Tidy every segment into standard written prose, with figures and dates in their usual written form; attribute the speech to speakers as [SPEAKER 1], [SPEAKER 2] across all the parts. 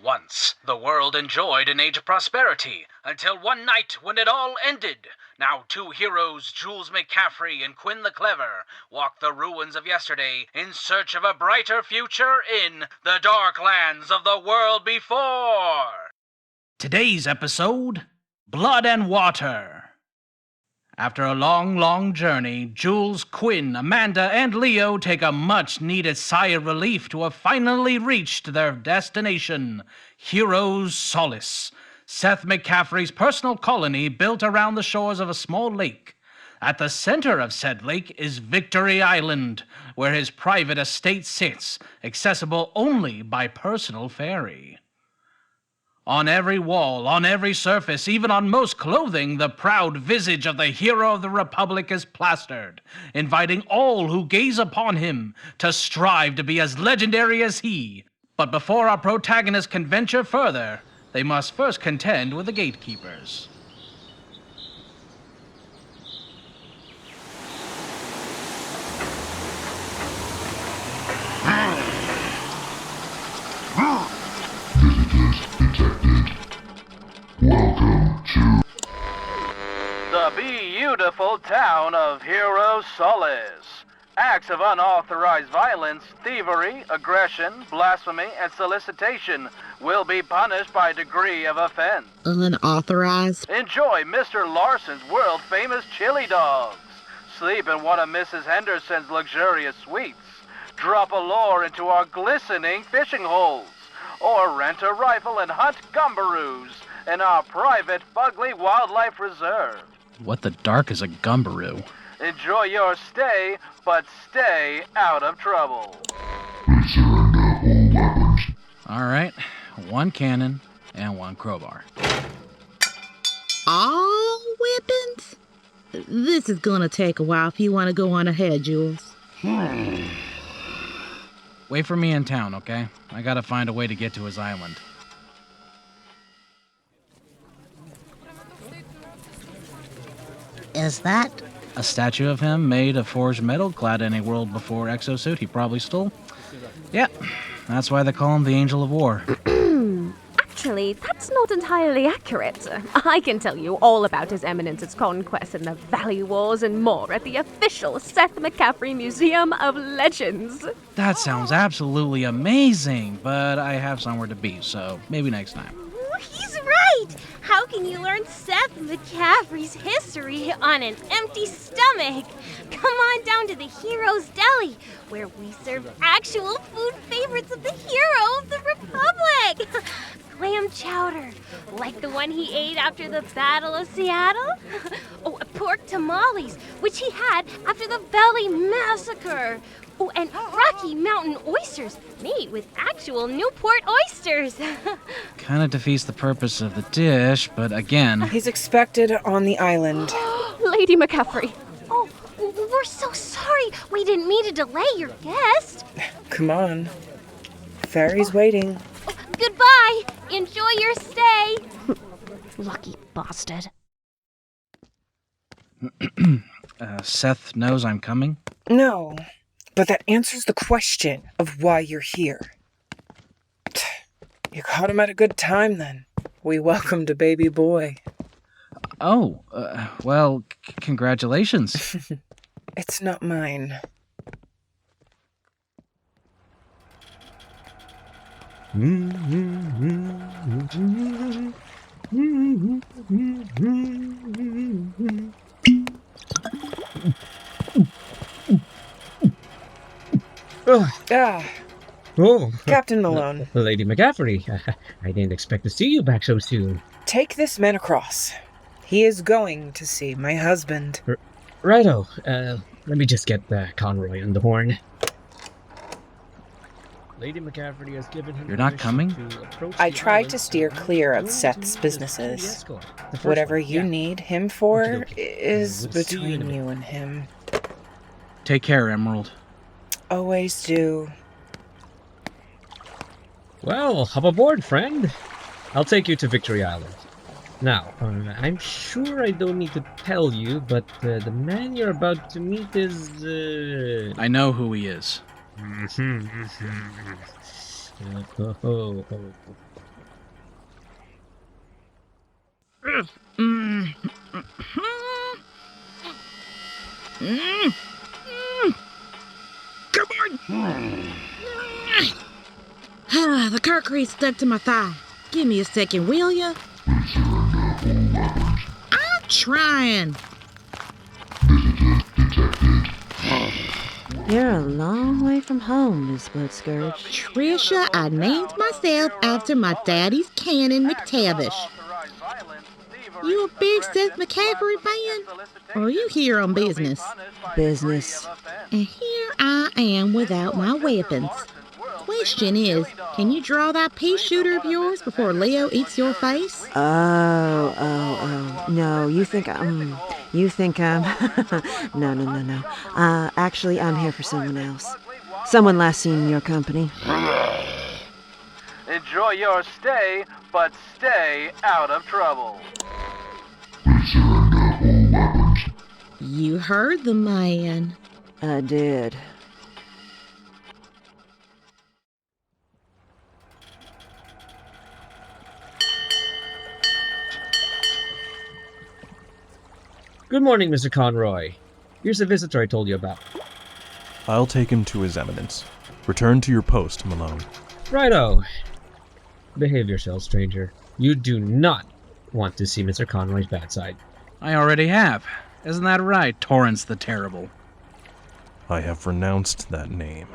[SPEAKER 1] Once, the world enjoyed an age of prosperity, until one night when it all ended. Now two heroes, Jules McCaffery and Quinn the Clever, walk the ruins of yesterday in search of a brighter future in the dark lands of the world before. Today's episode, Blood and Water. After a long journey, Jules, Quinn, Amanda, and Leo take a much-needed sigh of relief to have finally reached their destination, Heroes Solace, Seth McCaffery's personal colony built around the shores of a small lake. At the center of said lake is Victory Island, where his private estate sits, accessible only by personal ferry. On every wall, on every surface, even on most clothing, the proud visage of the hero of the Republic is plastered, inviting all who gaze upon him to strive to be as legendary as he. But before our protagonists can venture further, they must first contend with the gatekeepers.
[SPEAKER 2] Welcome to
[SPEAKER 1] the beautiful town of Heroes Solace. Acts of unauthorized violence, thievery, aggression, blasphemy, and solicitation will be punished by degree of offense.
[SPEAKER 3] Unauthorized?
[SPEAKER 1] Enjoy Mr. Larson's world-famous chili dogs. Sleep in one of Mrs. Henderson's luxurious suites. Drop a lure into our glistening fishing holes. Or rent a rifle and hunt gumbaroos in our private Fugly Wildlife Reserve.
[SPEAKER 4] What the dark is a gumbaroo?
[SPEAKER 1] Enjoy your stay, but stay out of trouble.
[SPEAKER 2] please surrender all weapons.
[SPEAKER 4] Alright, one cannon and one crowbar.
[SPEAKER 3] All weapons? This is gonna take a while if you want to go on ahead, Jules.
[SPEAKER 4] Wait for me in town, okay? I gotta find a way to get to his island.
[SPEAKER 3] Is that?
[SPEAKER 4] A statue of him made of forged metal, clad in a world before exosuit he probably stole? Yeah, that's why they call him the Angel of War.
[SPEAKER 5] Actually, that's not entirely accurate. I can tell you all about His Eminence's conquests and the Valley Wars and more at the official Seth McCaffery Museum of Legends.
[SPEAKER 4] That sounds absolutely amazing, but I have somewhere to be, so maybe next time.
[SPEAKER 6] He's right! How can you learn Seth McCaffery's history on an empty stomach? Come on down to the Heroes Deli, where we serve actual food favorites of the hero of the Republic. Clam chowder, like the one he ate after the Battle of Seattle. Oh, pork tamales, which he had after the Valley Massacre. Oh, and Rocky Mountain oysters, made with actual Newport oysters.
[SPEAKER 4] Kinda defeats the purpose of the dish, but again...
[SPEAKER 7] He's expected on the island.
[SPEAKER 5] Lady McCaffery.
[SPEAKER 6] Oh, we're so sorry. We didn't mean to delay your guest.
[SPEAKER 7] Come on. Ferry's waiting.
[SPEAKER 6] Oh, goodbye. Enjoy your stay.
[SPEAKER 5] Lucky bastard.
[SPEAKER 4] Seth knows I'm coming?
[SPEAKER 7] No, but that answers the question of why you're here. You caught him at a good time, then. We welcomed a baby boy.
[SPEAKER 4] Oh, well, congratulations.
[SPEAKER 7] It's not mine.
[SPEAKER 8] Oh,
[SPEAKER 7] Captain Malone.
[SPEAKER 8] Lady McCaffery. I didn't expect to see you back so soon.
[SPEAKER 7] Take this man across. He is going to see my husband.
[SPEAKER 8] Righto. Let me just get Conroy on the horn. Lady McCaffery has given him.
[SPEAKER 4] You're not coming?
[SPEAKER 7] I tried to steer clear of Seth's businesses. Whatever you need him for is between you and him.
[SPEAKER 4] Take care, Emerald.
[SPEAKER 7] Always do.
[SPEAKER 8] Well, hop aboard, friend. I'll take you to Victory Island. Now, I'm sure I don't need to tell you, but the man you're about to meet is...
[SPEAKER 4] I know who he is.
[SPEAKER 3] Come on! The concrete stuck to my thigh. Give me a second, will ya? I'm trying.
[SPEAKER 9] You're a long way from home, Miss Bloodscourge.
[SPEAKER 3] Trisha, I named myself after my daddy's Canon McTavish. You a big Seth McCaffery fan? Or are you here on business?
[SPEAKER 9] Business.
[SPEAKER 3] And here I am without my weapons. Question is, can you draw that pea shooter of yours before Leo eats your face?
[SPEAKER 9] Oh. No, you think I'm... No. Actually, I'm here for someone else. Someone last seen in your company.
[SPEAKER 1] Enjoy your stay, but stay out of trouble.
[SPEAKER 3] You heard the man.
[SPEAKER 9] I did.
[SPEAKER 8] Good morning, Mr. Conroy. Here's the visitor I told you about.
[SPEAKER 10] I'll take him to his eminence. Return to your post, Malone.
[SPEAKER 8] Righto. Behave yourself, stranger. You do not want to see Mr. Conroy's bad side.
[SPEAKER 4] I already have. Isn't that right, Torrance the Terrible?
[SPEAKER 10] I have renounced that name.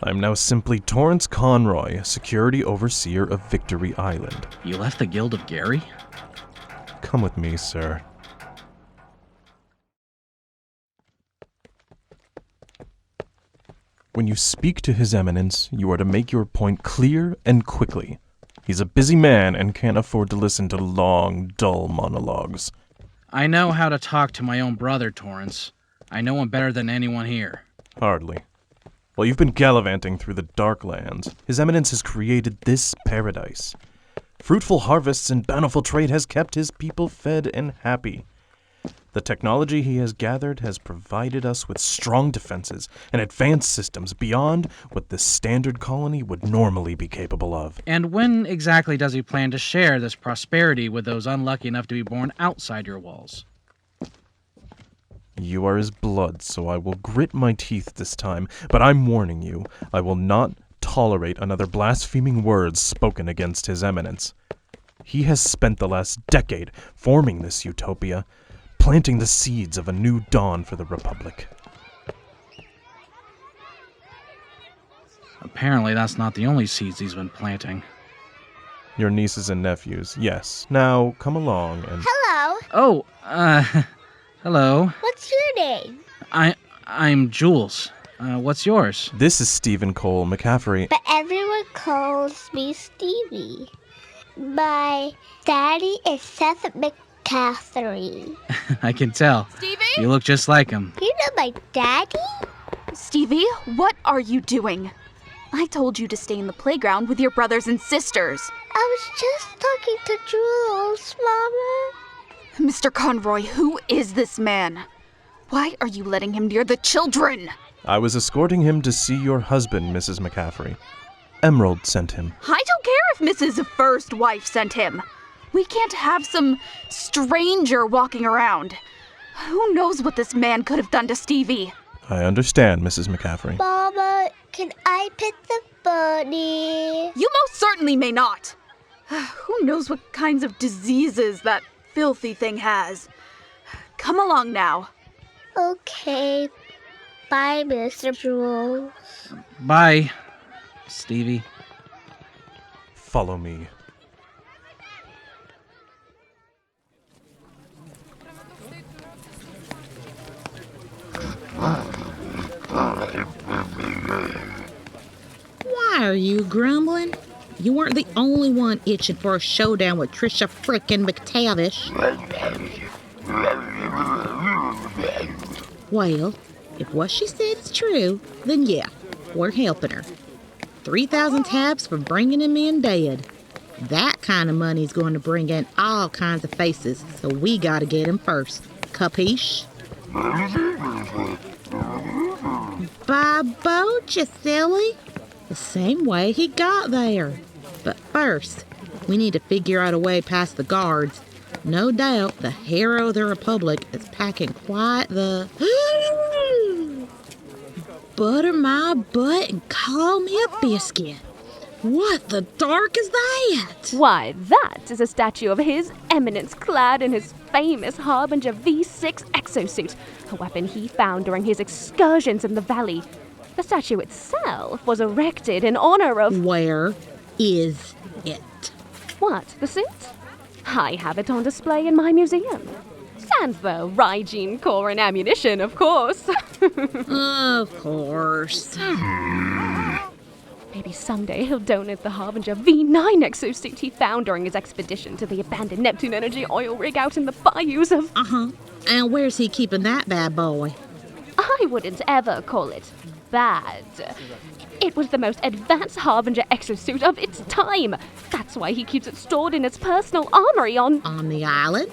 [SPEAKER 10] I am now simply Torrance Conroy, Security Overseer of Victory Island.
[SPEAKER 4] You left the Guild of Gary?
[SPEAKER 10] Come with me, sir. When you speak to His Eminence, you are to make your point clear and quickly. He's a busy man and can't afford to listen to long, dull monologues.
[SPEAKER 4] I know how to talk to my own brother, Torrance. I know him better than anyone here.
[SPEAKER 10] Hardly. While you've been gallivanting through the dark lands, His Eminence has created this paradise. Fruitful harvests and bountiful trade has kept his people fed and happy. The technology he has gathered has provided us with strong defenses and advanced systems beyond what the standard colony would normally be capable of.
[SPEAKER 4] And when exactly does he plan to share this prosperity with those unlucky enough to be born outside your walls?
[SPEAKER 10] You are his blood, so I will grit my teeth this time, but I'm warning you, I will not tolerate another blaspheming words spoken against His Eminence. He has spent the last decade forming this utopia, planting the seeds of a new dawn for the Republic.
[SPEAKER 4] Apparently that's not the only seeds he's been planting.
[SPEAKER 10] Your nieces and nephews, yes. Now, come along and...
[SPEAKER 6] Hello.
[SPEAKER 4] Oh, hello.
[SPEAKER 6] What's your name?
[SPEAKER 4] I'm Jules. What's yours?
[SPEAKER 10] This is Stephen Cole McCaffery.
[SPEAKER 6] But everyone calls me Stevie. My daddy is Seth McCaffery.
[SPEAKER 4] I can tell.
[SPEAKER 5] Stevie?
[SPEAKER 4] You look just like him.
[SPEAKER 6] You know my daddy?
[SPEAKER 11] Stevie, what are you doing? I told you to stay in the playground with your brothers and sisters.
[SPEAKER 6] I was just talking to Jules, Mama.
[SPEAKER 11] Mr. Conroy, who is this man? Why are you letting him near the children?
[SPEAKER 10] I was escorting him to see your husband, Mrs. McCaffery. Emerald sent him.
[SPEAKER 11] I don't care if Mrs. First Wife sent him. We can't have some stranger walking around. Who knows what this man could have done to Stevie?
[SPEAKER 10] I understand, Mrs. McCaffery.
[SPEAKER 6] Mama, can I pet the bunny?
[SPEAKER 11] You most certainly may not. Who knows what kinds of diseases that filthy thing has. Come along now.
[SPEAKER 6] Okay. Bye, Mr. Jules.
[SPEAKER 4] Bye, Stevie.
[SPEAKER 10] Follow me.
[SPEAKER 3] Why are you grumbling? You weren't the only one itching for a showdown with Trisha frickin' McTavish. Well, if what she said is true, then yeah, we're helping her. 3,000 tabs for bringing him in dead. That kind of money's going to bring in all kinds of faces, so we gotta get him first. Capiche? By boat, you silly. The same way he got there. But first, we need to figure out a way past the guards. No doubt the hero of the Republic is packing quite the... Butter my butt and call me a biscuit. What the dark is that?
[SPEAKER 5] Why, that is a statue of His Eminence clad in his famous Harbinger V6 exosuit, a weapon he found during his excursions in the valley. The statue itself was erected in honor of...
[SPEAKER 3] Where is it?
[SPEAKER 5] What, the suit? I have it on display in my museum. And the Rygene core and ammunition, of course.
[SPEAKER 3] Of course.
[SPEAKER 5] Maybe someday he'll donate the Harbinger V9 exosuit he found during his expedition to the abandoned Neptune Energy oil rig out in the bayous of...
[SPEAKER 3] And where's he keeping that bad boy?
[SPEAKER 5] I wouldn't ever call it bad. It was the most advanced Harbinger exosuit of its time. That's why he keeps it stored in his personal armory on...
[SPEAKER 3] On the island?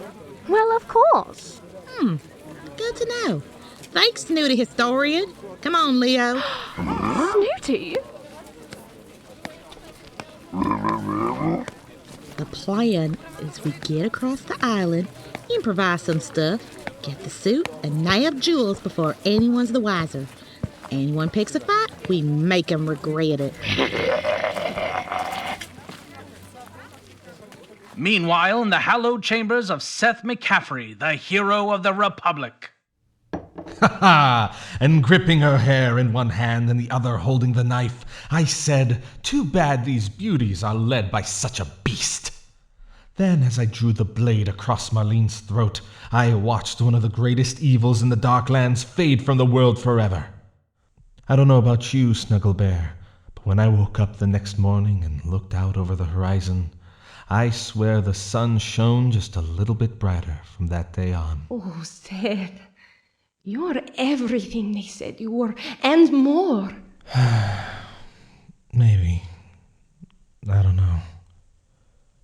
[SPEAKER 5] Well, of course.
[SPEAKER 3] Good to know. Thanks, Snooty historian. Come on, Leo.
[SPEAKER 5] Snooty?
[SPEAKER 3] The plan is we get across the island, improvise some stuff, get the suit, and nab Jules before anyone's the wiser. Anyone picks a fight, we make them regret it.
[SPEAKER 1] Meanwhile, in the hallowed chambers of Seth McCaffery, the hero of the Republic.
[SPEAKER 12] Ha ha! And gripping her hair in one hand and the other holding the knife, I said, "Too bad these beauties are led by such a beast." Then, as I drew the blade across Marlene's throat, I watched one of the greatest evils in the Darklands fade from the world forever. I don't know about you, Snuggle Bear, but when I woke up the next morning and looked out over the horizon, I swear the sun shone just a little bit brighter from that day on.
[SPEAKER 13] Oh, Seth, you're everything they said you were, and more.
[SPEAKER 12] Maybe. I don't know.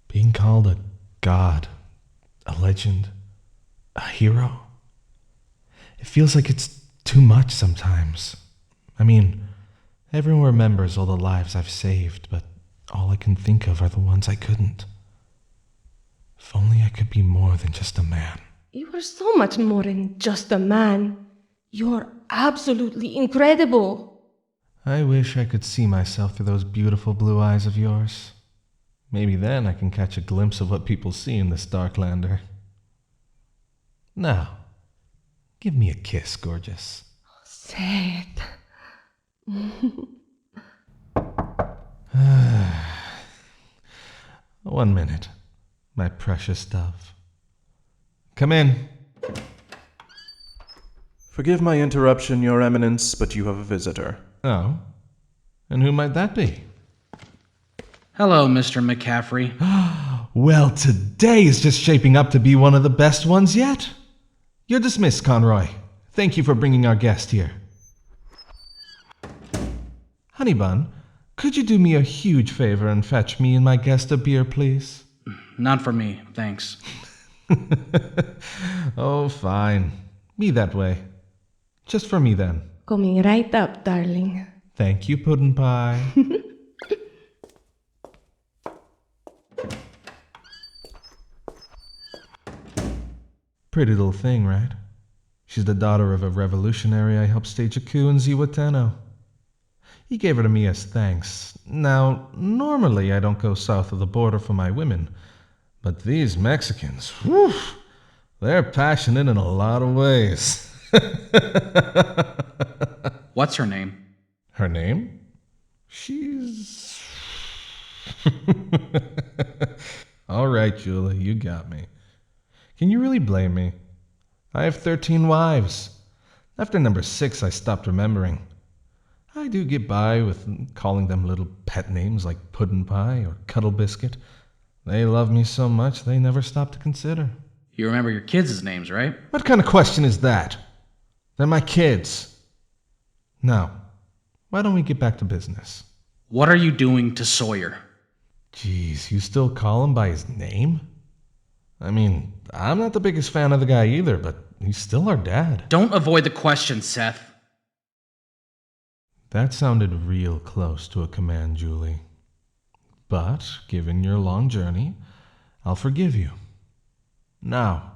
[SPEAKER 12] Being called a god, a legend, a hero, it feels like it's too much sometimes. I mean, everyone remembers all the lives I've saved, but all I can think of are the ones I couldn't. If only I could be more than just a man.
[SPEAKER 13] You are so much more than just a man. You're absolutely incredible.
[SPEAKER 12] I wish I could see myself through those beautiful blue eyes of yours. Maybe then I can catch a glimpse of what people see in this Darklander. Now, give me a kiss, gorgeous.
[SPEAKER 13] Seth.
[SPEAKER 12] 1 minute, my precious dove. Come in.
[SPEAKER 10] Forgive my interruption, Your Eminence, but you have a visitor.
[SPEAKER 12] Oh? And who might that be?
[SPEAKER 4] Hello, Mr. McCaffery.
[SPEAKER 12] Well, today is just shaping up to be one of the best ones yet. You're dismissed, Conroy. Thank you for bringing our guest here. Honeybun, could you do me a huge favor and fetch me and my guest a beer, please?
[SPEAKER 4] Not for me, thanks.
[SPEAKER 12] Oh, fine. Be that way. Just for me, then.
[SPEAKER 13] Coming right up, darling.
[SPEAKER 12] Thank you, Puddin' Pie. Pretty little thing, right? She's the daughter of a revolutionary I helped stage a coup in Ziwateno. He gave her to me as thanks. Now, normally I don't go south of the border for my women, but these Mexicans, whew, they're passionate in a lot of ways.
[SPEAKER 4] What's her name?
[SPEAKER 12] Her name? She's... All right, Julie, you got me. Can you really blame me? I have 13 wives. After number 6, I stopped remembering. I do get by with calling them little pet names like Puddin' Pie or Cuddle Biscuit. They love me so much they never stop to consider.
[SPEAKER 4] You remember your kids' names, right?
[SPEAKER 12] What kind of question is that? They're my kids. Now, why don't we get back to business?
[SPEAKER 4] What are you doing to Sawyer?
[SPEAKER 12] Jeez, you still call him by his name? I mean, I'm not the biggest fan of the guy either, but he's still our dad.
[SPEAKER 4] Don't avoid the question, Seth.
[SPEAKER 12] That sounded real close to a command, Julie. But, given your long journey, I'll forgive you. Now,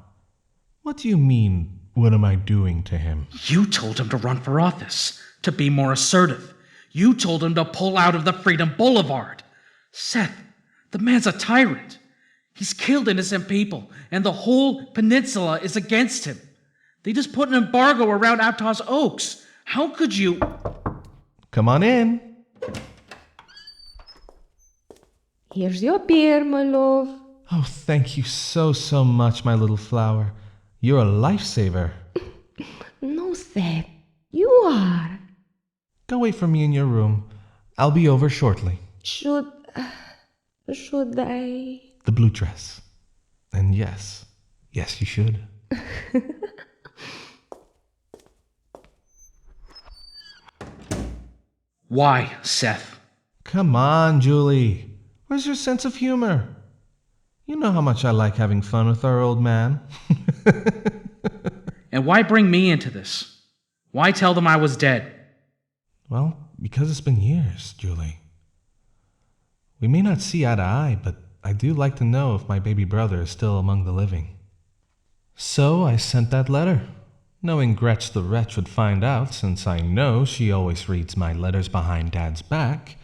[SPEAKER 12] what do you mean, what am I doing to him?
[SPEAKER 4] You told him to run for office, to be more assertive. You told him to pull out of the Freedom Boulevard. Seth, the man's a tyrant. He's killed innocent people, and the whole peninsula is against him. They just put an embargo around Aptos Oaks. How could you...
[SPEAKER 12] Come on in.
[SPEAKER 13] Here's your beer, my love.
[SPEAKER 12] Oh, thank you so much, my little flower. You're a lifesaver.
[SPEAKER 13] No, Seth. You are.
[SPEAKER 12] Go wait for me in your room. I'll be over shortly.
[SPEAKER 13] Should I?
[SPEAKER 12] The blue dress. And yes, you should.
[SPEAKER 4] Why, Seth?
[SPEAKER 12] Come on, Julie. Where's your sense of humor? You know how much I like having fun with our old man.
[SPEAKER 4] And why bring me into this? Why tell them I was dead?
[SPEAKER 12] Well, because it's been years, Julie. We may not see eye to eye, but I do like to know if my baby brother is still among the living. So I sent that letter, knowing Gretch the wretch would find out, since I know she always reads my letters behind Dad's back.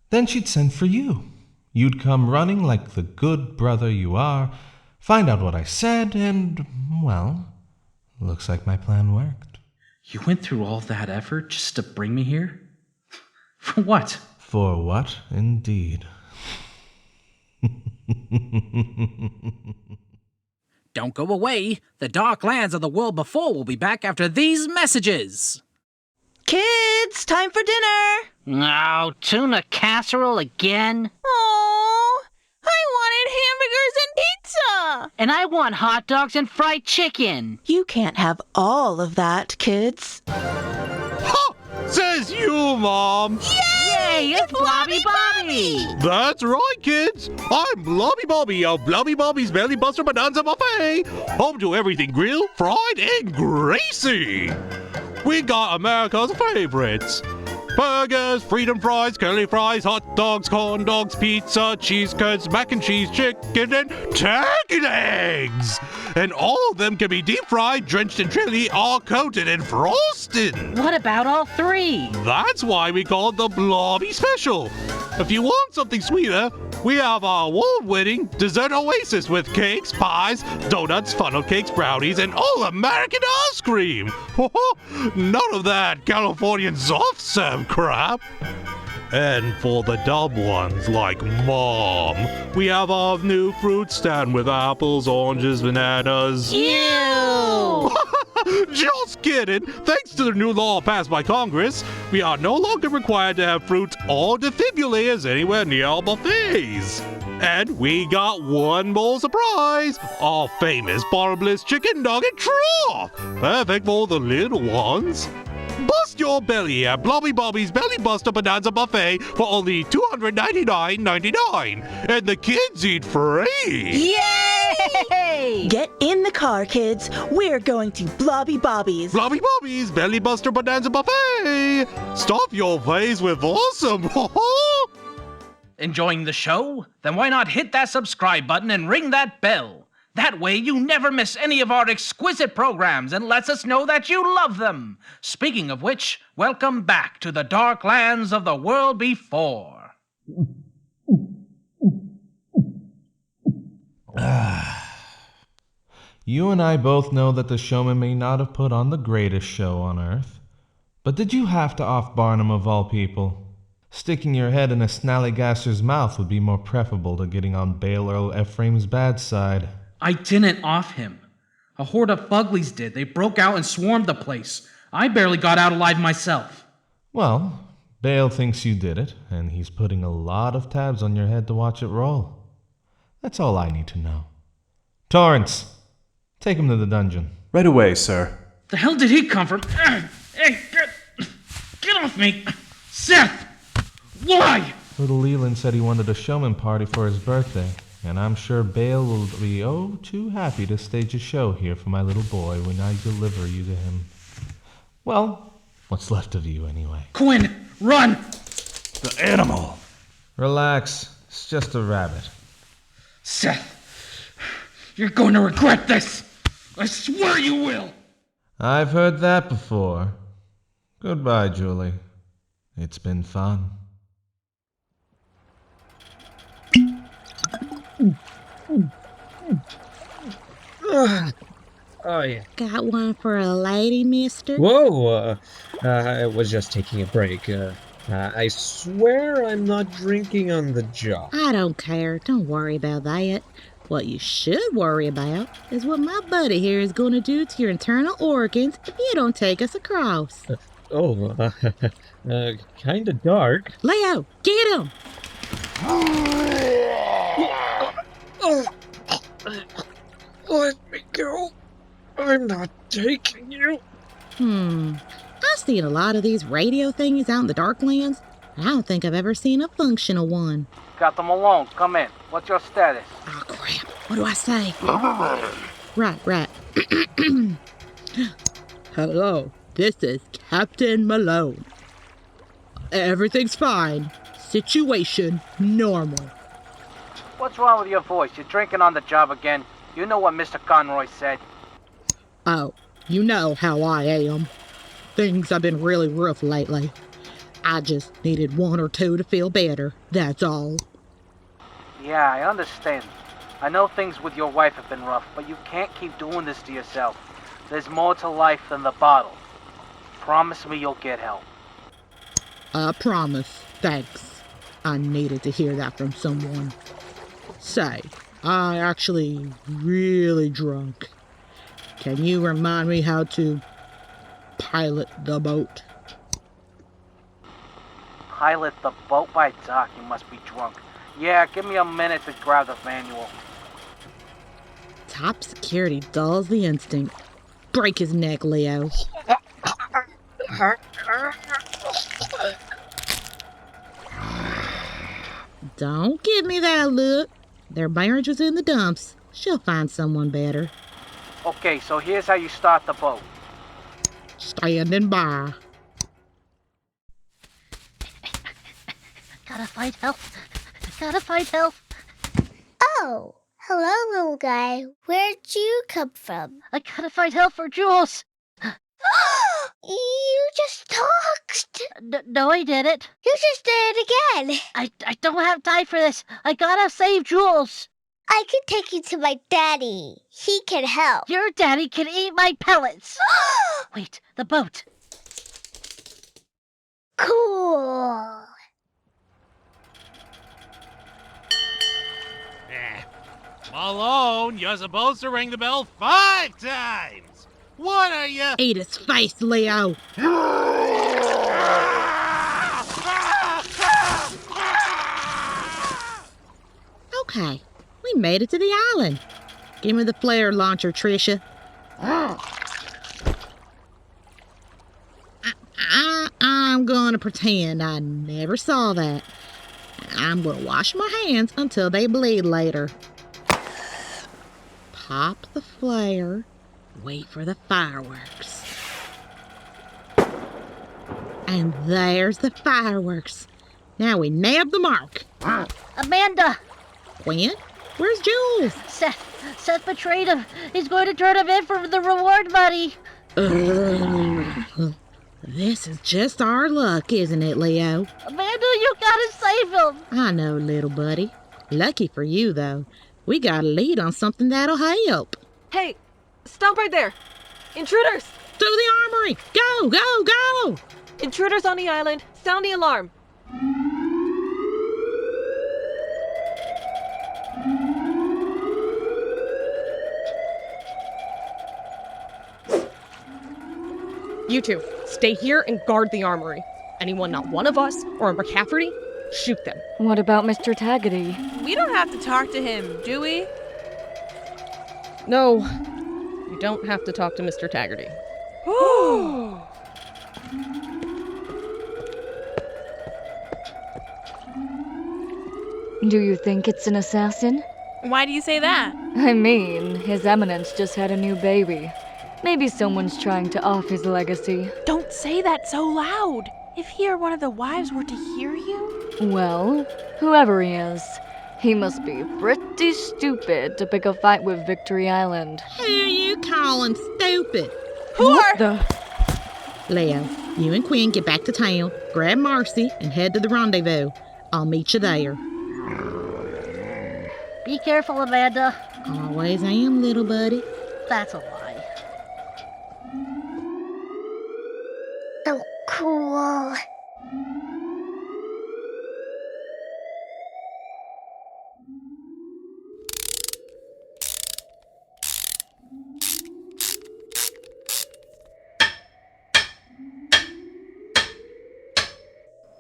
[SPEAKER 12] Then she'd send for you. You'd come running like the good brother you are, find out what I said, and, well, looks like my plan worked.
[SPEAKER 4] You went through all that effort just to bring me here? For what?
[SPEAKER 12] For what, indeed.
[SPEAKER 14] Don't go away. The dark lands of the world before will be back after these messages.
[SPEAKER 15] Kids, time for dinner.
[SPEAKER 16] Oh, tuna casserole again?
[SPEAKER 6] Oh, I wanted hamburgers and pizza.
[SPEAKER 16] And I want hot dogs and fried chicken.
[SPEAKER 15] You can't have all of that, kids.
[SPEAKER 17] Ha! Says you, Mom.
[SPEAKER 16] Yay, it's Blobby.
[SPEAKER 17] That's right, kids. I'm Blobby of Blobby Bobby's Belly Buster Bonanza Buffet, home to everything grilled, fried, and greasy. We got America's favorites. Burgers, freedom fries, curly fries, hot dogs, corn dogs, pizza, cheese curds, mac and cheese, chicken, and turkey eggs. And all of them can be deep fried, drenched in chili, all coated and frosted.
[SPEAKER 16] What about all three?
[SPEAKER 17] That's why we call it the Blobby Special. If you want something sweeter, we have our award-winning dessert oasis with cakes, pies, donuts, funnel cakes, brownies, and all-American ice cream. None of that Californian soft-serve crap. And for the dumb ones like Mom, we have our new fruit stand with apples, oranges, bananas.
[SPEAKER 16] Ew!
[SPEAKER 17] Just kidding. Thanks to the new law passed by Congress, we are no longer required to have fruit or defibrillators anywhere near our buffets. And we got one more surprise, our famous bottomless chicken nugget trough. Perfect for the little ones. Bust your belly at Blobby Bobby's Belly Buster Bonanza Buffet for only $299.99, and the kids eat free!
[SPEAKER 15] Yay! Get in the car, kids. We're going to Blobby Bobby's.
[SPEAKER 17] Blobby Bobby's Belly Buster Bonanza Buffet! Stuff your face with awesome!
[SPEAKER 4] Enjoying the show? Then why not hit that subscribe button and ring that bell? That way you never miss any of our exquisite programs and lets us know that you love them. Speaking of which, welcome back to the dark lands of the world before.
[SPEAKER 12] You and I both know that the showman may not have put on the greatest show on earth. But did you have to off Barnum of all people? Sticking your head in a snallygaster's mouth would be more preferable to getting on Bail Earl Ephraim's bad side.
[SPEAKER 4] I didn't off him. A horde of fuglies did. They broke out and swarmed the place. I barely got out alive myself.
[SPEAKER 12] Well, Bale thinks you did it, and he's putting a lot of tabs on your head to watch it roll. That's all I need to know. Torrance, take him to the dungeon.
[SPEAKER 10] Right away, sir.
[SPEAKER 4] The hell did he come from? Hey, get off me! Seth! Why?
[SPEAKER 12] Little Leland said he wanted a showman party for his birthday, and I'm sure Bale will be too happy to stage a show here for my little boy when I deliver you to him. Well, what's left of you anyway?
[SPEAKER 4] Quinn, run!
[SPEAKER 10] The animal!
[SPEAKER 12] Relax, it's just a rabbit.
[SPEAKER 4] Seth, You're going to regret this! I swear you will!
[SPEAKER 12] I've heard that before. Goodbye, Julie. It's been fun.
[SPEAKER 8] Oh, yeah.
[SPEAKER 3] Got one for a lady, mister?
[SPEAKER 8] Whoa! I was just taking a break. I swear I'm not drinking on the job.
[SPEAKER 3] I don't care. Don't worry about that. What you should worry about is what my buddy here is going to do to your internal organs if you don't take us across.
[SPEAKER 8] Kinda dark.
[SPEAKER 3] Leo, get him!
[SPEAKER 8] Let me go. I'm not taking you.
[SPEAKER 3] I've seen a lot of these radio thingies out in the Darklands. I don't think I've ever seen a functional one.
[SPEAKER 1] Got them alone. Come in. What's your status?
[SPEAKER 3] Oh, crap. What do I say? Right. Hello, this is Captain Malone. Everything's fine. Situation normal.
[SPEAKER 1] What's wrong with your voice? You're drinking on the job again. You know what Mr. Conroy said.
[SPEAKER 3] Oh, you know how I am. Things have been really rough lately. I just needed one or two to feel better, that's all.
[SPEAKER 1] Yeah, I understand. I know things with your wife have been rough, but you can't keep doing this to yourself. There's more to life than the bottle. Promise me you'll get help.
[SPEAKER 3] I promise. Thanks. I needed to hear that from someone. Say, I actually really drunk. Can you remind me how to pilot the boat?
[SPEAKER 1] Pilot the boat by dock, you must be drunk. Yeah, give me a minute to grab the manual.
[SPEAKER 3] Top security dulls the instinct. Break his neck, Leo. Don't give me that look. Their marriage was in the dumps. She'll find someone better.
[SPEAKER 1] Okay, so here's how you start the boat.
[SPEAKER 3] Standing by.
[SPEAKER 18] Gotta find help.
[SPEAKER 6] Oh, hello, little guy. Where'd you come from?
[SPEAKER 18] I gotta find help for Jules.
[SPEAKER 6] You just talked.
[SPEAKER 18] No, I didn't.
[SPEAKER 6] You just did it again.
[SPEAKER 18] I don't have time for this. I gotta save Jules.
[SPEAKER 6] I can take you to my daddy. He can help.
[SPEAKER 18] Your daddy can eat my pellets. Wait, the boat.
[SPEAKER 6] Cool.
[SPEAKER 17] Malone, you're supposed to ring the bell 5 times. What are you?
[SPEAKER 3] Eat his face, Leo. Okay, we made it to the island. Give me the flare launcher, Tricia. I'm gonna pretend I never saw that. I'm gonna wash my hands until they bleed later. Pop the flare. Wait for the fireworks. And there's the fireworks. Now we nabbed the mark.
[SPEAKER 18] Amanda!
[SPEAKER 3] Quinn? Where's Jules?
[SPEAKER 18] Seth betrayed him. He's going to turn him in for the reward money.
[SPEAKER 3] This is just our luck, isn't it, Leo?
[SPEAKER 18] Amanda, you gotta save him.
[SPEAKER 3] I know, little buddy. Lucky for you, though. We got a lead on something that'll help.
[SPEAKER 13] Hey, stop right there. Intruders!
[SPEAKER 3] Through the armory! Go, go, go!
[SPEAKER 13] Intruders on the island. Sound the alarm. You two, stay here and guard the armory. Anyone not one of us or McCaffery, shoot them.
[SPEAKER 19] What about Mr. Taggety?
[SPEAKER 20] We don't have to talk to him, do we?
[SPEAKER 13] No, you don't have to talk to Mr. Taggarty.
[SPEAKER 19] Do you think it's an assassin?
[SPEAKER 20] Why do you say that?
[SPEAKER 19] I mean, His Eminence just had a new baby. Maybe someone's trying to off his legacy.
[SPEAKER 20] Don't say that so loud. If he or one of the wives were to hear you...
[SPEAKER 19] Well, whoever he is, He must be pretty stupid to pick a fight with Victory Island.
[SPEAKER 3] Who you calling stupid?
[SPEAKER 13] What the?
[SPEAKER 3] Leo, you and Quinn get back to town, grab Marcy, and head to the rendezvous. I'll meet you there.
[SPEAKER 18] Be careful, Amanda.
[SPEAKER 3] Always am, little buddy.
[SPEAKER 18] That's a lie.
[SPEAKER 6] So cool.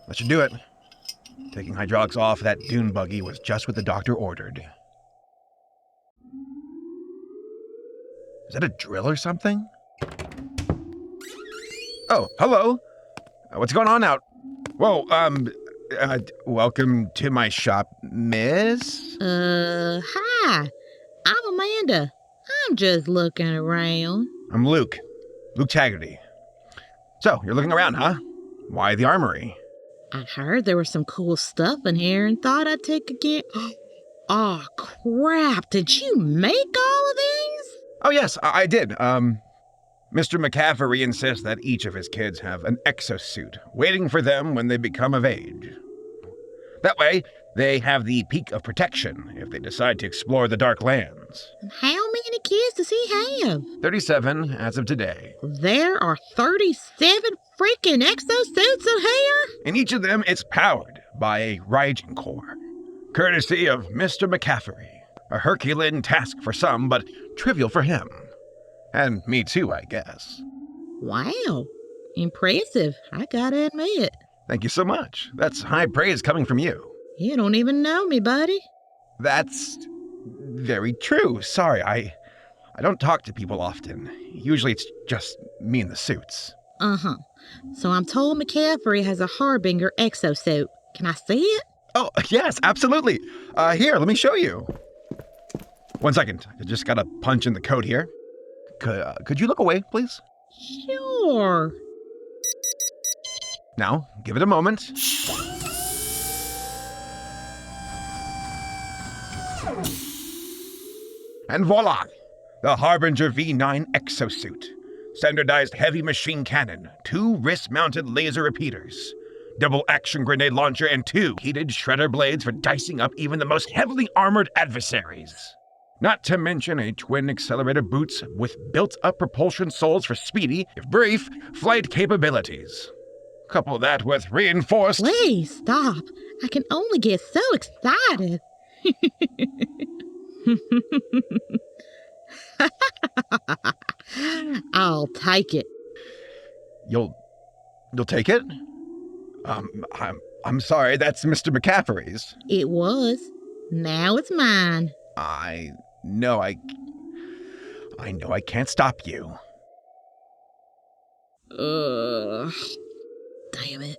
[SPEAKER 21] That should do it. Taking hydraulics off that dune buggy was just what the doctor ordered. Is that a drill or something? Oh, hello. What's going on out? Whoa, welcome to my shop, miss?
[SPEAKER 3] Hi. I'm Amanda. I'm just looking around.
[SPEAKER 21] I'm Luke. Luke Taggarty. So, you're looking around, huh? Why the armory?
[SPEAKER 3] I heard there was some cool stuff in here and thought I'd take a get. Oh, crap. Did you make all of these?
[SPEAKER 21] Oh, yes, I did. Mr. McCaffery insists that each of his kids have an exosuit waiting for them when they become of age. That way, they have the peak of protection if they decide to explore the Dark Lands.
[SPEAKER 3] How many kids does he have?
[SPEAKER 21] 37 as of today.
[SPEAKER 3] There are 37 freaking exosuits in here?
[SPEAKER 21] And each of them is powered by a Rygen core, courtesy of Mr. McCaffery. A Herculean task for some, but trivial for him. And me too, I guess.
[SPEAKER 3] Wow. Impressive, I gotta admit.
[SPEAKER 21] Thank you so much. That's high praise coming from you.
[SPEAKER 3] You don't even know me, buddy.
[SPEAKER 21] That's very true. Sorry, I don't talk to people often. Usually it's just me in the suits.
[SPEAKER 3] Uh-huh. So I'm told McCaffery has a Harbinger exosuit. Can I see it?
[SPEAKER 21] Oh, yes, absolutely. Here, let me show you. 1 second. I just gotta punch in the code here. Could you look away, please?
[SPEAKER 3] Sure.
[SPEAKER 21] Now, give it a moment. And voila! The Harbinger V9 exosuit. Standardized heavy machine cannon, 2 wrist-mounted laser repeaters, double action grenade launcher, and 2 heated shredder blades for dicing up even the most heavily armored adversaries. Not to mention a twin accelerator boots with built-up propulsion soles for speedy, if brief, flight capabilities. Couple that with reinforced...
[SPEAKER 3] Please, stop. I can only get so excited. I'll take it.
[SPEAKER 21] You'll take it? I'm sorry, that's Mr. McCaffery's.
[SPEAKER 3] It was. Now it's mine.
[SPEAKER 21] I know I can't stop you.
[SPEAKER 3] Damn it.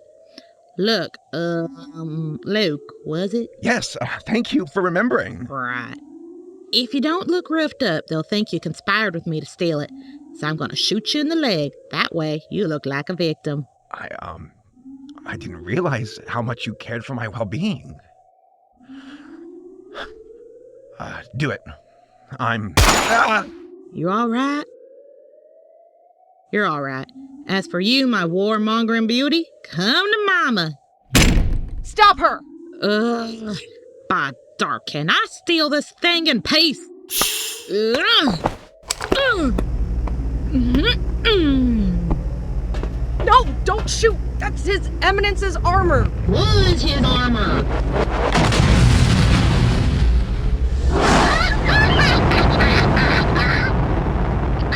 [SPEAKER 3] Look, Luke, was it?
[SPEAKER 21] Yes, thank you for remembering.
[SPEAKER 3] Right. If you don't look roughed up, they'll think you conspired with me to steal it. So I'm gonna shoot you in the leg. That way, you look like a victim.
[SPEAKER 21] I didn't realize how much you cared for my well-being. Do it.
[SPEAKER 3] You all right? You're all right. As for you, my warmongering beauty, come to mama.
[SPEAKER 13] Stop her!
[SPEAKER 3] By dark, can I steal this thing in peace?
[SPEAKER 13] No, don't shoot! That's His Eminence's armor!
[SPEAKER 3] What is his armor?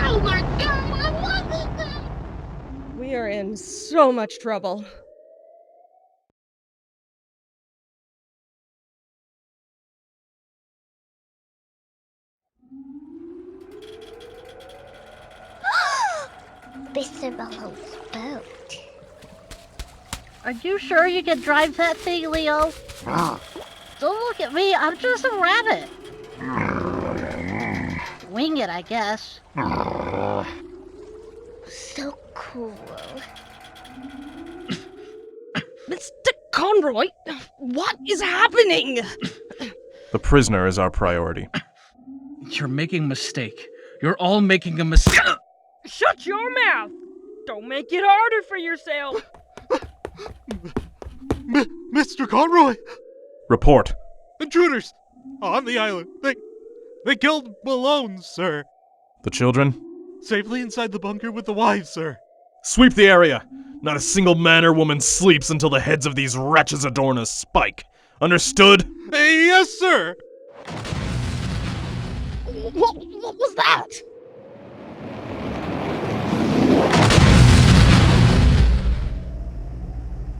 [SPEAKER 3] Oh my God, what was it?
[SPEAKER 13] We are in so much trouble.
[SPEAKER 6] Mr. Bellows' boat.
[SPEAKER 18] Are you sure you can drive that thing, Leo? Don't look at me, I'm just a rabbit. Wing it, I guess.
[SPEAKER 6] So cool.
[SPEAKER 13] Mr. Conroy, what is happening?
[SPEAKER 10] The prisoner is our priority.
[SPEAKER 4] You're making a mistake. You're all making a mistake.
[SPEAKER 2] Shut your mouth! Don't make it harder for yourself!
[SPEAKER 17] Mr. Conroy!
[SPEAKER 10] Report.
[SPEAKER 17] Intruders! On the island. They killed Malone, sir.
[SPEAKER 10] The children?
[SPEAKER 17] Safely inside the bunker with the wives, sir.
[SPEAKER 10] Sweep the area. Not a single man or woman sleeps until the heads of these wretches adorn a spike. Understood?
[SPEAKER 17] Yes, sir!
[SPEAKER 2] What was that?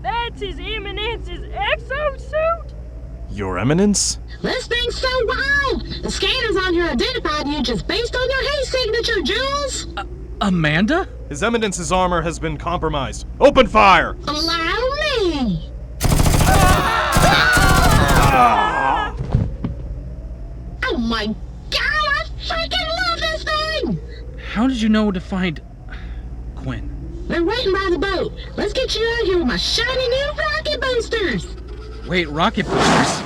[SPEAKER 2] That's His Eminence's exosuit?
[SPEAKER 10] Your Eminence?
[SPEAKER 3] This thing's so wild! The scanners on here identified you just based on your hay signature, Jules!
[SPEAKER 4] Amanda?
[SPEAKER 10] His Eminence's armor has been compromised. Open fire!
[SPEAKER 3] Allow me! Oh my god, I freaking love this thing!
[SPEAKER 4] How did you know to find Quinn?
[SPEAKER 3] They're waiting by the boat. Let's get you out of here with my shiny new rocket boosters!
[SPEAKER 4] Wait, rocket boosters?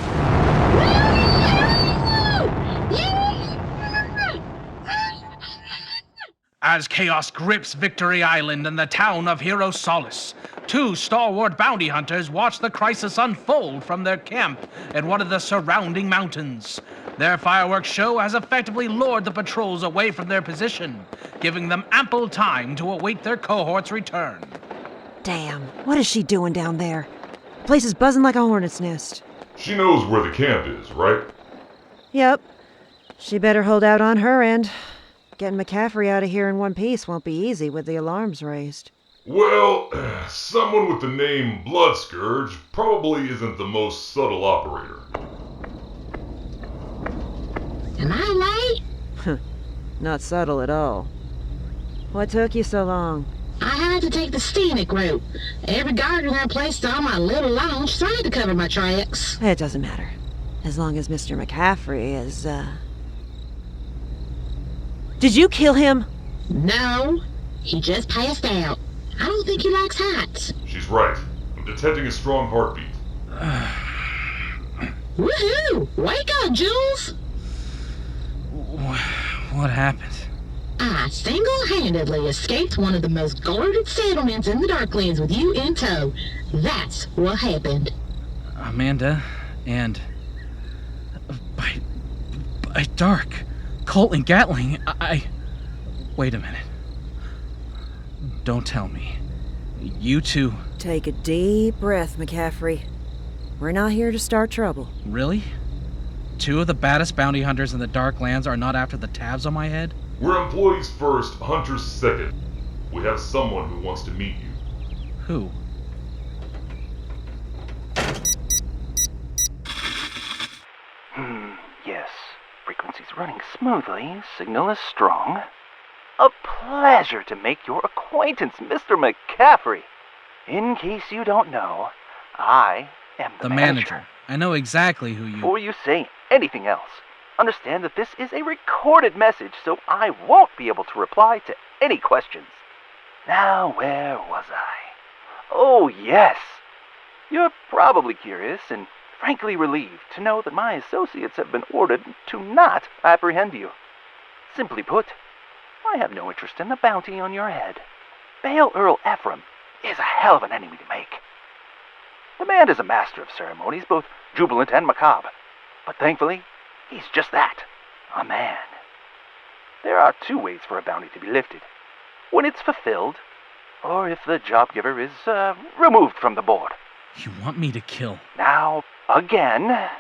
[SPEAKER 4] As chaos grips Victory Island and the town of Hero Solace, two stalwart bounty hunters watch the crisis unfold from their camp in one of the surrounding mountains. Their fireworks show has effectively lured the patrols away from their position, giving them ample time to await their cohort's return.
[SPEAKER 9] Damn, what is she doing down there? The place is buzzing like a hornet's nest.
[SPEAKER 22] She knows where the camp is, right?
[SPEAKER 9] Yep. She better hold out on her end. Getting McCaffery out of here in one piece won't be easy with the alarms raised.
[SPEAKER 22] Well, someone with the name Bloodscourge probably isn't the most subtle operator.
[SPEAKER 3] Am I late?
[SPEAKER 9] Not subtle at all. What took you so long?
[SPEAKER 3] I had to take the scenic route. Every guard in that place saw my little launch, so I had to cover my tracks.
[SPEAKER 9] It doesn't matter. As long as Mr. McCaffery is, Did you kill him?
[SPEAKER 3] No, he just passed out. I don't think he likes heights.
[SPEAKER 22] She's right. I'm detecting a strong heartbeat.
[SPEAKER 3] Woohoo! Wake up, Jules!
[SPEAKER 4] What happened?
[SPEAKER 3] I single-handedly escaped one of the most guarded settlements in the Darklands with you in tow. That's what happened.
[SPEAKER 4] Amanda, and... By dark, Colt and Gatling, Wait a minute. Don't tell me. You two...
[SPEAKER 9] Take a deep breath, McCaffery. We're not here to start trouble.
[SPEAKER 4] Really? Two of the baddest bounty hunters in the Darklands are not after the tabs on my head?
[SPEAKER 22] We're employees first, hunters second. We have someone who wants to meet you.
[SPEAKER 4] Who?
[SPEAKER 1] Yes. Frequency's running smoothly. Signal is strong. A pleasure to make your acquaintance, Mr. McCaffery. In case you don't know, I am the
[SPEAKER 4] manager. I know exactly who you...
[SPEAKER 1] Before you say anything else, understand that this is a recorded message, so I won't be able to reply to any questions. Now, where was I? Oh, yes. You're probably curious and frankly relieved to know that my associates have been ordered to not apprehend you. Simply put, I have no interest in the bounty on your head. Bail Earl Ephraim is a hell of an enemy to make. The man is a master of ceremonies, both jubilant and macabre. But thankfully, he's just that, a man. There are two ways for a bounty to be lifted. When it's fulfilled, or if the job giver is removed from the board.
[SPEAKER 4] You want me to kill?
[SPEAKER 1] Now, again,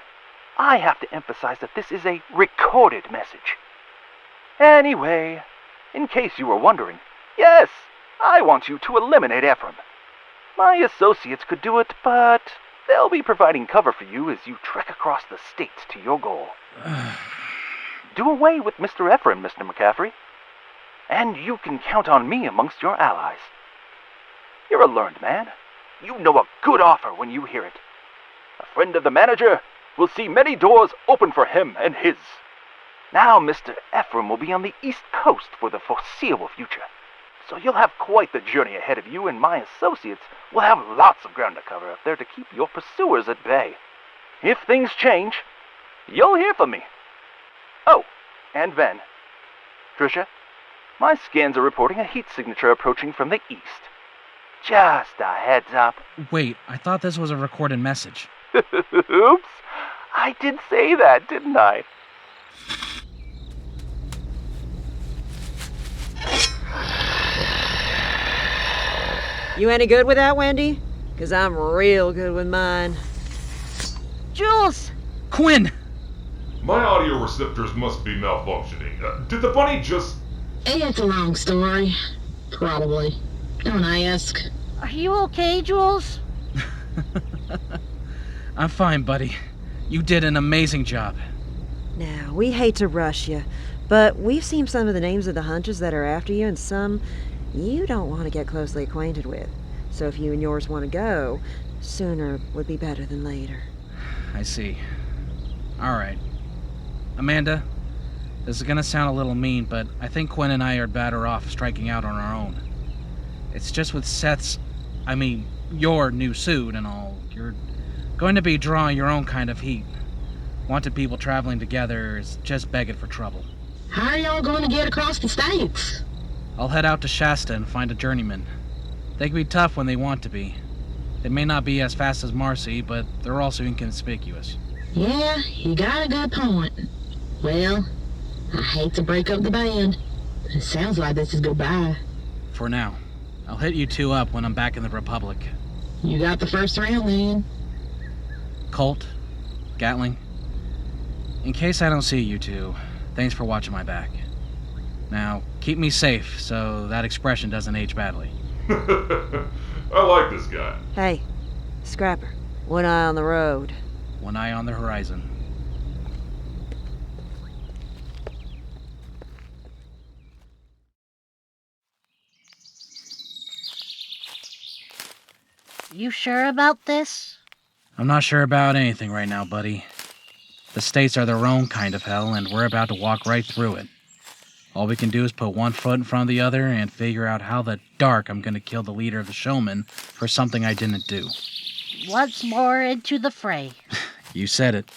[SPEAKER 1] I have to emphasize that this is a recorded message. Anyway, in case you were wondering, yes, I want you to eliminate Ephraim. My associates could do it, but they'll be providing cover for you as you trek across the states to your goal. Do away with Mr. Ephraim, Mr. McCaffery, and you can count on me amongst your allies. You're a learned man. You know a good offer when you hear it. A friend of the manager will see many doors open for him and his. Now Mr. Ephraim will be on the East Coast for the foreseeable future. So you'll have quite the journey ahead of you, and my associates will have lots of ground to cover up there to keep your pursuers at bay. If things change,
[SPEAKER 7] you'll hear from me. Oh, and Ven. Trisha, my scans are reporting a heat signature approaching from the east. Just a heads up.
[SPEAKER 1] Wait, I thought this was a recorded message.
[SPEAKER 7] Oops. I did say that, didn't I?
[SPEAKER 9] You any good with that, Wendy? 'Cause I'm real good with mine.
[SPEAKER 18] Jules!
[SPEAKER 1] Quinn!
[SPEAKER 22] My audio receptors must be malfunctioning. Did the bunny just...
[SPEAKER 3] It's a long story. Probably. Don't ask.
[SPEAKER 18] Are you okay, Jules?
[SPEAKER 1] I'm fine, buddy. You did an amazing job.
[SPEAKER 9] Now, we hate to rush you, but we've seen some of the names of the hunters that are after you and some you don't want to get closely acquainted with. So if you and yours want to go, sooner would be better than later.
[SPEAKER 1] I see. All right. Amanda, this is gonna sound a little mean, but I think Quinn and I are better off striking out on our own. It's just with your new suit and all, you're going to be drawing your own kind of heat. Wanted people traveling together is just begging for trouble.
[SPEAKER 3] How are y'all going to get across the states?
[SPEAKER 1] I'll head out to Shasta and find a journeyman. They can be tough when they want to be. They may not be as fast as Marcy, but they're also inconspicuous.
[SPEAKER 3] Yeah, you got a good point. Well, I hate to break up the band. It sounds like this is goodbye.
[SPEAKER 1] For now. I'll hit you two up when I'm back in the Republic.
[SPEAKER 3] You got the first round, then.
[SPEAKER 1] Colt, Gatling. In case I don't see you two, thanks for watching my back. Now, keep me safe so that expression doesn't age badly.
[SPEAKER 22] I like this guy.
[SPEAKER 9] Hey, Scrapper, one eye on the road.
[SPEAKER 1] One eye on the horizon.
[SPEAKER 18] You sure about this?
[SPEAKER 1] I'm not sure about anything right now, buddy. The states are their own kind of hell, and we're about to walk right through it. All we can do is put one foot in front of the other and figure out how the dark I'm gonna kill the leader of the showmen for something I didn't do.
[SPEAKER 18] Once more into the fray.
[SPEAKER 1] You said it.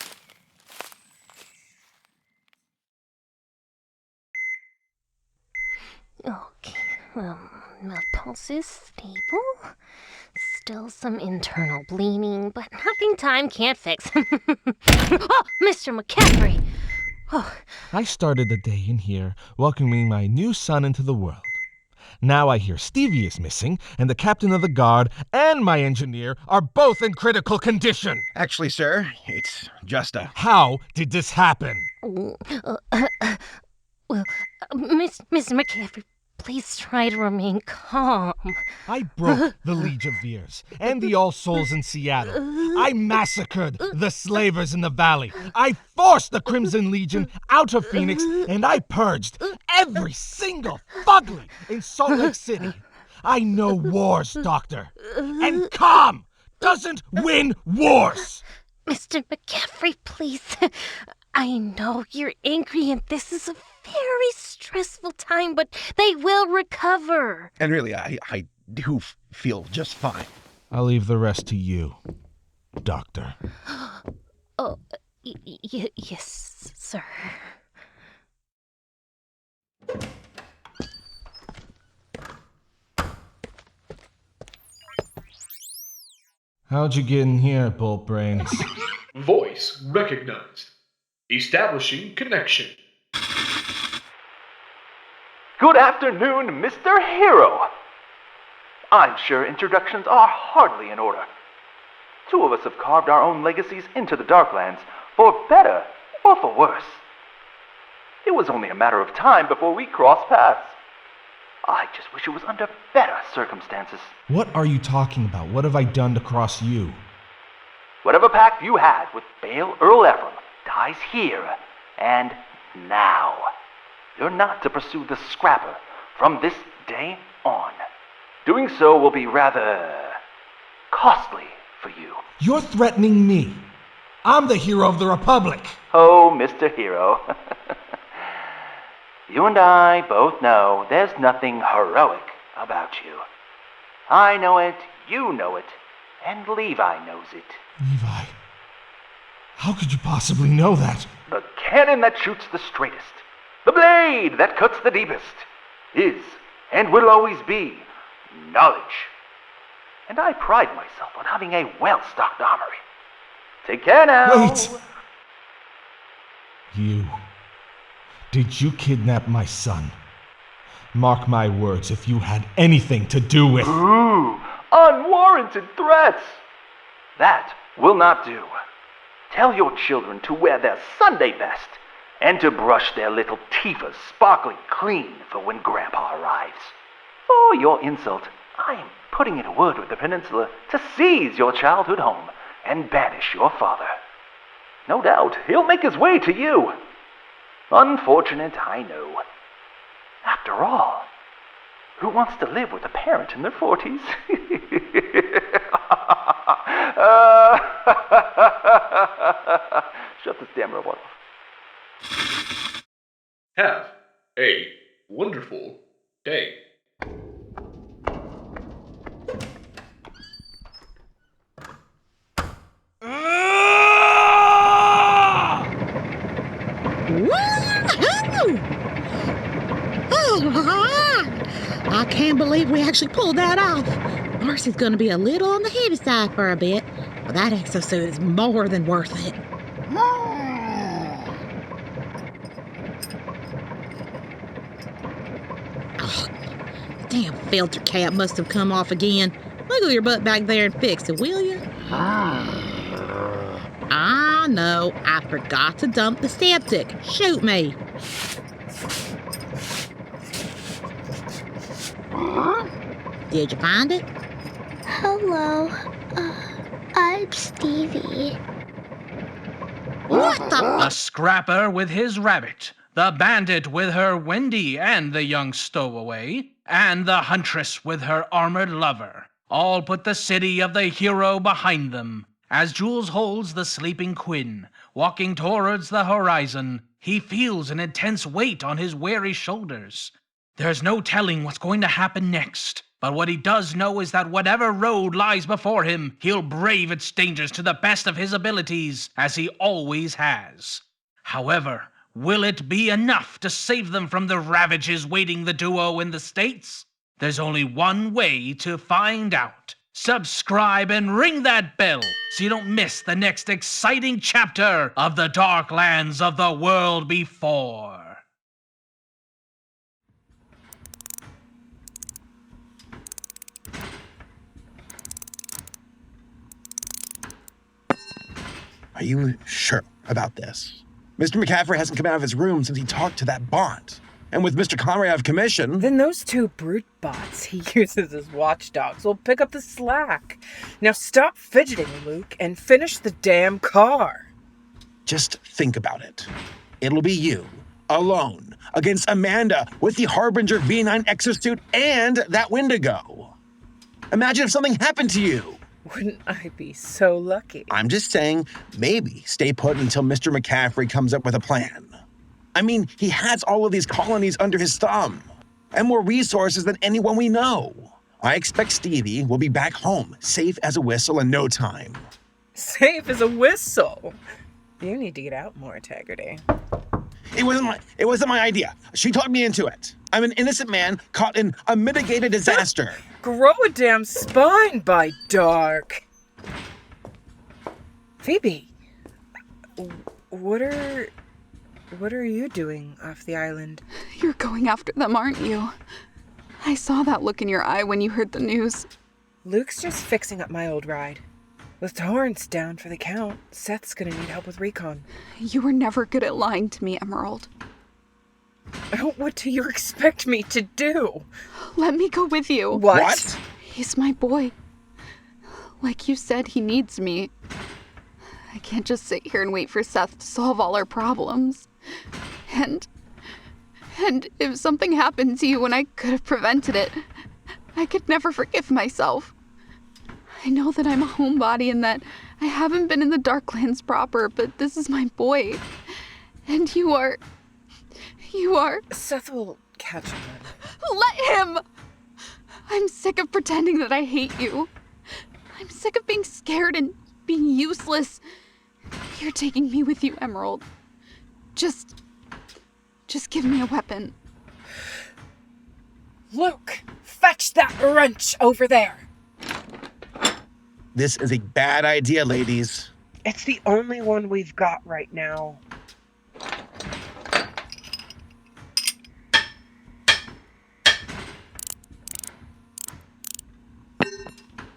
[SPEAKER 6] Okay, my pulse is stable. Still some internal bleeding, but nothing time can't fix. Oh, Mr. McCaffery! Oh.
[SPEAKER 12] I started the day in here, welcoming my new son into the world. Now I hear Stevie is missing, and the captain of the guard and my engineer are both in critical condition.
[SPEAKER 21] Actually, sir, it's just a...
[SPEAKER 12] How did this happen?
[SPEAKER 6] Mr. McCaffery, please try to remain calm.
[SPEAKER 12] I broke the Legion of Veers and the All Souls in Seattle. I massacred the slavers in the valley. I forced the Crimson Legion out of Phoenix, and I purged every single fugly in Salt Lake City. I know wars, Doctor. And calm doesn't win wars.
[SPEAKER 6] Mr. McCaffery, please. I know you're angry and this is a very stressful time, but they will recover.
[SPEAKER 21] And really, I do feel just fine.
[SPEAKER 12] I'll leave the rest to you, Doctor.
[SPEAKER 6] Oh, yes, sir.
[SPEAKER 12] How'd you get in here, Bolt Brains?
[SPEAKER 11] Voice recognized. Establishing connection.
[SPEAKER 7] Good afternoon, Mr. Hero. I'm sure introductions are hardly in order. Two of us have carved our own legacies into the Darklands, for better or for worse. It was only a matter of time before we crossed paths. I just wish it was under better circumstances.
[SPEAKER 12] What are you talking about? What have I done to cross you?
[SPEAKER 7] Whatever pact you had with Bale Earl Ephraim dies here and now. You're not to pursue the Scrapper from this day on. Doing so will be rather costly for you.
[SPEAKER 12] You're threatening me. I'm the hero of the Republic.
[SPEAKER 7] Oh, Mr. Hero. You and I both know there's nothing heroic about you. I know it, you know it, and Levi knows it.
[SPEAKER 12] Levi, How could you possibly know that?
[SPEAKER 7] The cannon that shoots the straightest, the blade that cuts the deepest, is and will always be knowledge. And I pride myself on having a well-stocked armory. Take care now.
[SPEAKER 12] Wait! Did you kidnap my son? Mark my words, if you had anything to do with...
[SPEAKER 7] Ooh, unwarranted threats. That will not do. Tell your children to wear their Sunday best and to brush their little tifas sparkling clean for when Grandpa arrives. For your insult, I am putting in a word with the Peninsula to seize your childhood home and banish your father. No doubt he'll make his way to you. Unfortunate, I know. After all, who wants to live with a parent in their 40s? Shut this damn robot off.
[SPEAKER 11] Have a wonderful day.
[SPEAKER 3] Woo-hoo! Oh, I can't believe we actually pulled that off. Marcy's gonna be a little on the heavy side for a bit, but that exosuit is more than worth it. Oh, the damn filter cap must have come off again. Wiggle your butt back there and fix it, will you? Ah, no, I forgot to dump the septic. Shoot me. Did you find it?
[SPEAKER 5] Hello, I'm Stevie.
[SPEAKER 3] What the?
[SPEAKER 1] The scrapper with his rabbit, the bandit with her Wendy and the young stowaway, and the huntress with her armored lover, all put the city of the hero behind them. As Jules holds the sleeping Quinn, walking towards the horizon, he feels an intense weight on his weary shoulders. There's no telling what's going to happen next, but what he does know is that whatever road lies before him, he'll brave its dangers to the best of his abilities, as he always has. However, will it be enough to save them from the ravages waiting the duo in the States? There's only one way to find out. Subscribe and ring that bell so you don't miss the next exciting chapter of the dark lands of the world before.
[SPEAKER 21] Are you sure about this? Mr. McCaffery hasn't come out of his room since he talked to that bot. And with Mr. Connery out of commission...
[SPEAKER 14] Then those two brute bots he uses as watchdogs will pick up the slack. Now stop fidgeting, Luke, and finish the damn car.
[SPEAKER 21] Just think about it. It'll be you, alone, against Amanda with the Harbinger V9 exosuit and that Wendigo. Imagine if something happened to you.
[SPEAKER 14] Wouldn't I be so lucky?
[SPEAKER 21] I'm just saying, maybe stay put until Mr. McCaffery comes up with a plan. I mean, he has all of these colonies under his thumb, and more resources than anyone we know. I expect Stevie will be back home, safe as a whistle in no time.
[SPEAKER 14] Safe as a whistle? You need to get out more, Integrity.
[SPEAKER 21] It wasn't my idea. She talked me into it. I'm an innocent man caught in a mitigated disaster.
[SPEAKER 14] Grow a damn spine, by dark. Phoebe, what are you doing off the island?
[SPEAKER 23] You're going after them, aren't you? I saw that look in your eye when you heard the news.
[SPEAKER 14] Luke's just fixing up my old ride. With Torrance down for the count, Seth's gonna need help with recon.
[SPEAKER 23] You were never good at lying to me, Emerald.
[SPEAKER 14] What do you expect me to do?
[SPEAKER 23] Let me go with you.
[SPEAKER 14] What?
[SPEAKER 23] He's my boy. Like you said, he needs me. I can't just sit here and wait for Seth to solve all our problems. And if something happened to you when I could have prevented it, I could never forgive myself. I know that I'm a homebody and that I haven't been in the Darklands proper, but this is my boy. And you are...
[SPEAKER 14] Seth will catch him.
[SPEAKER 23] Let him! I'm sick of pretending that I hate you. I'm sick of being scared and being useless You're taking me with you, Emerald. Just give me a weapon.
[SPEAKER 14] Luke, fetch that wrench over there.
[SPEAKER 21] This is a bad idea, ladies.
[SPEAKER 14] It's the only one we've got right now.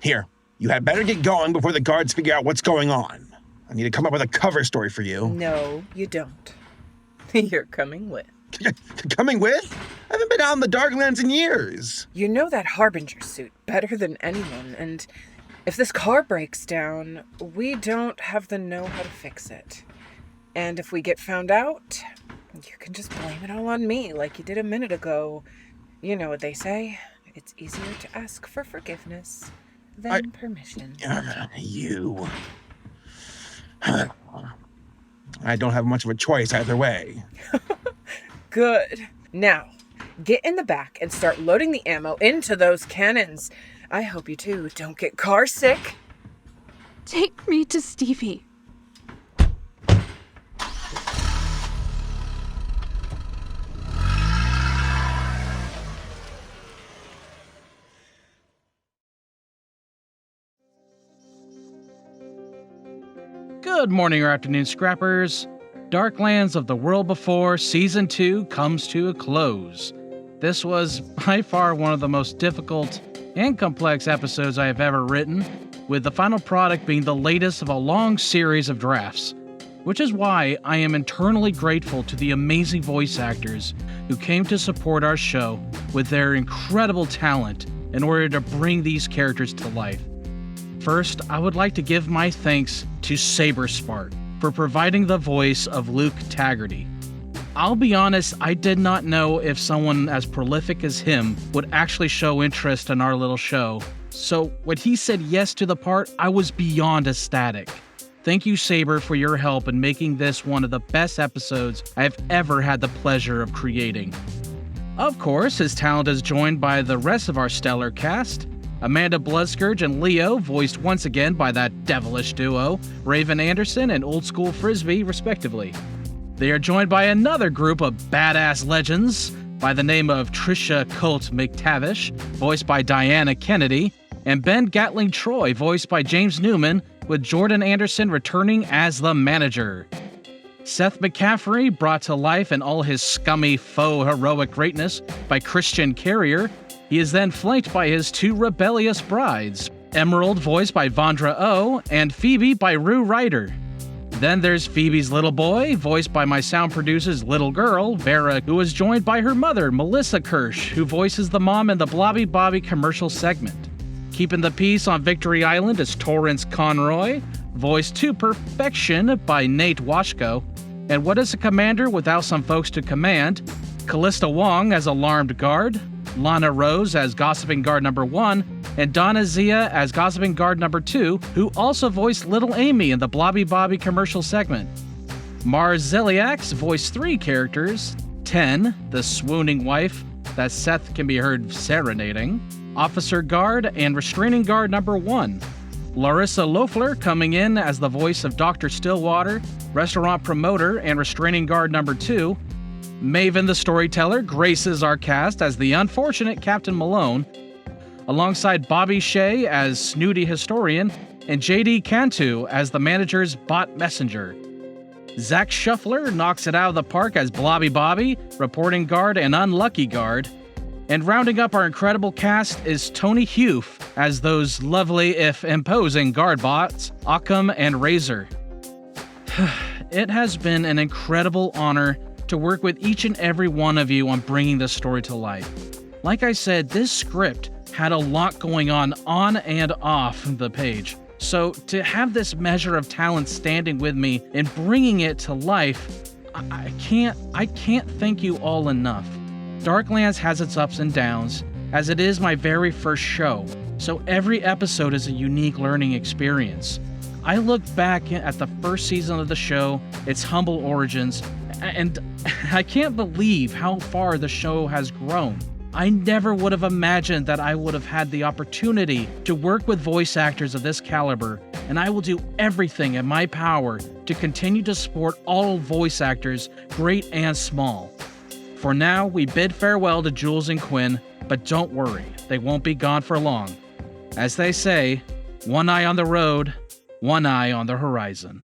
[SPEAKER 21] Here, you had better get going before the guards figure out what's going on. I need to come up with a cover story for you.
[SPEAKER 14] No, you don't. You're coming with.
[SPEAKER 21] Coming with? I haven't been out in the Darklands in years.
[SPEAKER 14] You know that Harbinger suit better than anyone, and if this car breaks down, we don't have the know-how to fix it. And if we get found out, you can just blame it all on me like you did a minute ago. You know what they say, it's easier to ask for forgiveness than permission.
[SPEAKER 21] You. I don't have much of a choice either way.
[SPEAKER 14] Good. Now, get in the back and start loading the ammo into those cannons. I hope you two don't get car sick.
[SPEAKER 23] Take me to Stevie.
[SPEAKER 4] Good morning or afternoon, Scrappers. Darklands of the World Before Season 2 comes to a close. This was by far one of the most difficult and complex episodes I have ever written, with the final product being the latest of a long series of drafts, which is why I am eternally grateful to the amazing voice actors who came to support our show with their incredible talent in order to bring these characters to life. First, I would like to give my thanks to Saberspark for providing the voice of Luke Taggarty. I'll be honest, I did not know if someone as prolific as him would actually show interest in our little show, so when he said yes to the part, I was beyond ecstatic. Thank you, Saber, for your help in making this one of the best episodes I've ever had the pleasure of creating. Of course, his talent is joined by the rest of our stellar cast. Amanda Bloodscourge and Leo, voiced once again by that devilish duo, Raven Anderson and Old School Frisbee, respectively. They are joined by another group of badass legends by the name of Trisha Colt McTavish, voiced by Diana Kennedy, and Ben Gatling Troy, voiced by James Newman, with Jordan Anderson returning as the manager. Seth McCaffery, brought to life in all his scummy faux heroic greatness by Christian Carrier. He is then flanked by his two rebellious brides, Emerald, voiced by Vondra O, and Phoebe by ROO RYDER. Then there's Phoebe's little boy, voiced by my sound producer's little girl, Vera, who is joined by her mother, Melissa KERSH, who voices the mom in the Blobby commercial segment. Keeping the peace on Victory Island is Torrance Conroy, voiced to perfection by Nate Washko. And what is a commander without some folks to command? CALISTA Wong as Alarmed Guard, Lana Rose as Gossiping Guard number 1, and Donna Zia as Gossiping Guard number 2, who also voiced Little Amy in the Blobby commercial segment. Mars Zeliax voiced 3 characters: 10, the swooning wife that Seth can be heard serenading, Officer Guard, and Restraining Guard number 1. LARISSA LOEFFLER coming in as the voice of Dr. Stillwater, Restaurant Promoter, and Restraining Guard number 2. Maven the Storyteller graces our cast as the unfortunate Captain Malone, alongside Bobby Shea as Snooty Historian, and JD Cantu as the manager's bot messenger. ZACK Shuffler knocks it out of the park as Blobby, Reporting Guard, and Unlucky Guard. And rounding up our incredible cast is Tony HEUGH as those lovely, if imposing, guard bots, Occam and Razor. It has been an incredible honor to work with each and every one of you on bringing this story to life. Like I said, this script had a lot going on and off the page. So to have this measure of talent standing with me and bringing it to life, I can't thank you all enough. Darklands has its ups and downs, as it is my very first show, so every episode is a unique learning experience. I look back at the first season of the show, its humble origins, and I can't believe how far the show has grown. I never would have imagined that I would have had the opportunity to work with voice actors of this caliber and I will do everything in my power to continue to support all voice actors, great and small. For now, we bid farewell to Jules and Quinn, but don't worry, they won't be gone for long. As they say, one eye on the road, one eye on the horizon.